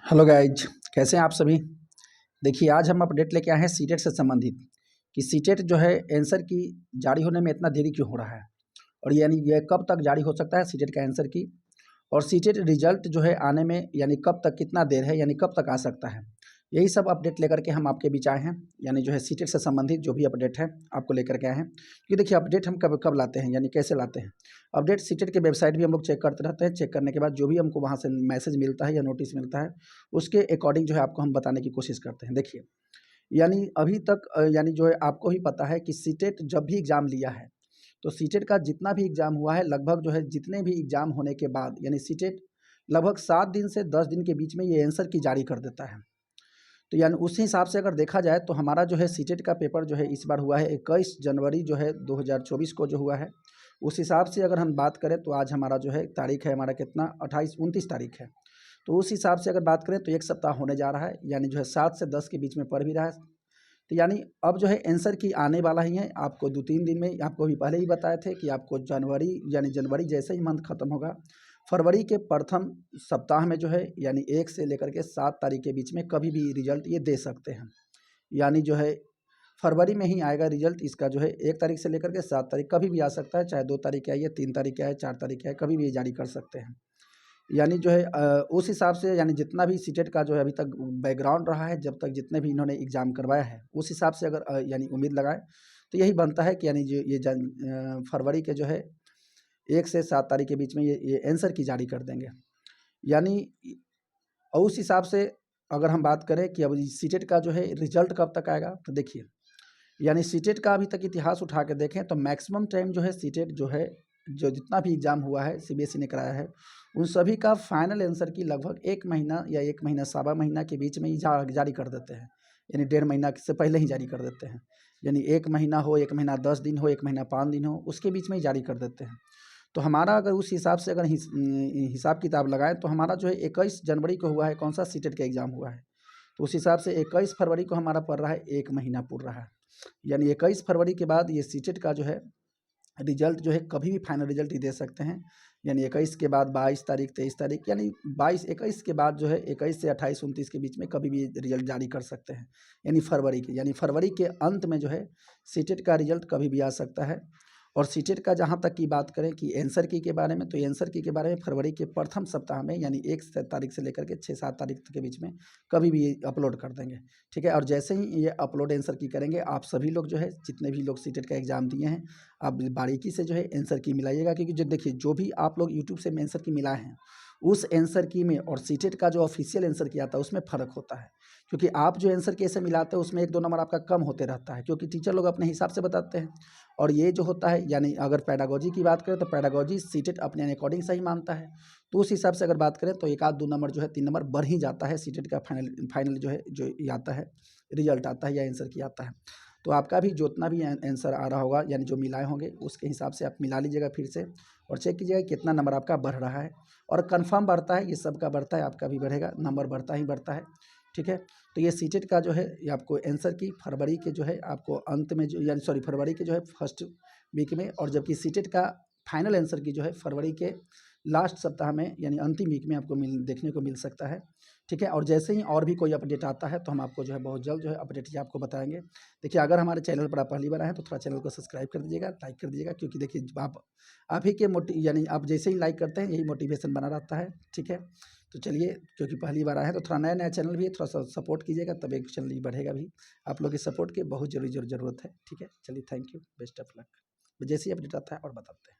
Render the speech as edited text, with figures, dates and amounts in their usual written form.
Hello guys, कैसे हैं आप सभी। देखिए, आज हम अपडेट लेके आए हैं सीटेट से संबंधित कि सीटेट जो है आंसर की जारी होने में इतना देरी क्यों हो रहा है और यानी ये कब तक जारी हो सकता है सीटेट का आंसर की, और सीटेट रिजल्ट जो है आने में यानी कब तक कितना देर है यानी कब तक आ सकता है। यही सब अपडेट लेकर के हम आपके बीच आए हैं, यानी जो है सीटेट से संबंधित जो भी अपडेट है आपको लेकर के आए हैं। क्योंकि देखिए, अपडेट हम कब कब लाते हैं यानी कैसे लाते हैं। अपडेट सीटेट के वेबसाइट भी हम लोग चेक करते रहते हैं। चेक करने के बाद जो भी हमको वहाँ से मैसेज मिलता है या नोटिस मिलता है, उसके अकॉर्डिंग जो है आपको हम बताने की कोशिश करते हैं। देखिए, यानी अभी तक यानी जो है आपको ही पता है कि सीटेट जब भी एग्ज़ाम लिया है, तो सीटेट का जितना भी एग्ज़ाम हुआ है, लगभग जो है जितने भी एग्ज़ाम होने के बाद यानी सीटेट लगभग 7 दिन से 10 दिन के बीच में ये आंसर की जारी कर देता है। तो यानी उस हिसाब से अगर देखा जाए तो हमारा जो है सीटेट का पेपर जो है इस बार हुआ है 21 जनवरी जो है 2024 को जो हुआ है। उस हिसाब से अगर हम बात करें तो आज हमारा जो है तारीख है हमारा कितना 29 तारीख है। तो उस हिसाब से अगर बात करें तो एक सप्ताह होने जा रहा है, यानी जो है 7 से 10 के बीच में पड़ भी रहा है। तो यानी अब जो है आंसर की आने वाला ही है। आपको 2-3 दिन में, आपको अभी पहले ही बताए थे कि आपको जनवरी जैसे ही मंथ खत्म होगा, फरवरी के प्रथम सप्ताह में जो है यानी 1 से लेकर के 7 तारीख के बीच में कभी भी रिजल्ट ये दे सकते हैं। यानी जो है फरवरी में ही आएगा रिजल्ट इसका, जो है 1 तारीख से लेकर के 7 तारीख कभी भी आ सकता है, चाहे 2 तारीख के आए, 3 तारीख के आए, 4 तारीख के आए, कभी भी ये जारी कर सकते हैं। यानी जो है उस हिसाब से यानी जितना भी सीटेट का जो है अभी तक बैकग्राउंड रहा है, जब तक जितने भी इन्होंने एग्ज़ाम करवाया है, उस हिसाब से अगर यानी उम्मीद लगाएं तो यही बनता है कि यानी जो ये फरवरी के जो है 1 से 7 तारीख के बीच में ये आंसर की जारी कर देंगे। यानी और उस हिसाब से अगर हम बात करें कि अब सीटेट का जो है रिजल्ट कब तक आएगा, तो देखिए यानी सीटेट का अभी तक इतिहास उठा के देखें तो मैक्सिमम टाइम जो है सीटेट जो है जो जितना भी एग्ज़ाम हुआ है सीबीएसई ने कराया है, उन सभी का फाइनल आंसर की लगभग 1 महीना या 1 महीना सवा महीना के बीच में ही जारी कर देते हैं। यानी 1.5 महीना से पहले ही जारी कर देते हैं। यानी 1 महीना हो, 1 महीना 10 दिन हो, 1 महीना 5 दिन हो, उसके बीच में ही जारी कर देते हैं। तो हमारा अगर उस हिसाब से अगर हिसाब किताब लगाएं तो हमारा जो है 21 जनवरी को हुआ है कौन सा सीटेट का एग्ज़ाम हुआ है, तो उस हिसाब से 21 फरवरी को हमारा पड़ रहा है 1 महीना पूर रहा है। यानी 21 फरवरी के बाद ये सीटेट का जो है रिजल्ट जो है कभी भी फाइनल रिजल्ट ही दे सकते हैं। यानी 21 के बाद 22 तारीख, 23 तारीख, यानी 21 के बाद जो है 21 से 28 29 के बीच में कभी भी रिजल्ट जारी कर सकते हैं। यानी फरवरी के अंत में जो है सीटेट का रिजल्ट कभी भी आ सकता है। और सीटेट का जहाँ तक की बात करें कि आंसर की के बारे में, तो आंसर की के बारे में फरवरी के प्रथम सप्ताह में यानी 1 तारीख से लेकर के 6-7 तारीख के बीच में कभी भी अपलोड कर देंगे। ठीक है, और जैसे ही ये अपलोड आंसर की करेंगे, आप सभी लोग जो है जितने भी लोग सीटेट का एग्ज़ाम दिए हैं, आप बारीकी से जो है आंसर की मिलाइएगा। क्योंकि जो देखिए, जो भी आप लोग यूट्यूब से आंसर की मिलाए हैं, उस आंसर की में और सीटेट का जो ऑफिशियल आंसर की आता है उसमें फ़र्क होता है। क्योंकि आप जो आंसर की ऐसे मिलाते हो उसमें 1-2 नंबर आपका कम होते रहता है, क्योंकि टीचर लोग अपने हिसाब से बताते हैं। और ये जो होता है, यानी अगर पेडागोजी की बात करें तो पेडागोजी सीटेट अपने अकॉर्डिंग सही मानता है। तो उस हिसाब से अगर बात करें तो 1-2 नंबर जो है 3 नंबर बढ़ ही जाता है सीटेट का फाइनल जो है जो ये आता है, रिजल्ट आता है या आंसर की आता है। तो आपका भी जितना भी आंसर आ रहा होगा यानी जो मिलाए होंगे उसके हिसाब से आप मिला लीजिएगा फिर से, और चेक कीजिएगा कितना नंबर आपका बढ़ रहा है। और कंफर्म बढ़ता है, ये सबका बढ़ता है, आपका भी बढ़ेगा, नंबर बढ़ता ही बढ़ता है। ठीक है, तो ये सीटेट का जो है ये आपको आंसर की फरवरी के जो है आपको अंत में जो यानी सॉरी फरवरी के जो है फर्स्ट वीक में, और जबकि सीटेट का फाइनल आंसर की जो है फरवरी के लास्ट सप्ताह में यानी अंतिम वीक में आपको देखने को मिल सकता है। ठीक है, और जैसे ही और भी कोई अपडेट आता है तो हम आपको जो है बहुत जल्द जो है अपडेट ही आपको बताएंगे। देखिए, अगर हमारे चैनल पर आप पहली बार आए हैं तो थोड़ा चैनल को सब्सक्राइब कर दीजिएगा, लाइक कर दीजिएगा, क्योंकि देखिए आप ही के यानी आप जैसे ही लाइक करते हैं यही मोटिवेशन बना रहता है। ठीक है, तो चलिए, क्योंकि पहली बार आए हैं तो थोड़ा नया चैनल भी है, थोड़ा सा सपोर्ट कीजिएगा, तब एक चैनल ही बढ़ेगा भी। आप लोग के सपोर्ट की बहुत ज़रूरत है। ठीक है, चलिए, thank you, best of luck. जैसे ही अपडेट आता है और बताते हैं।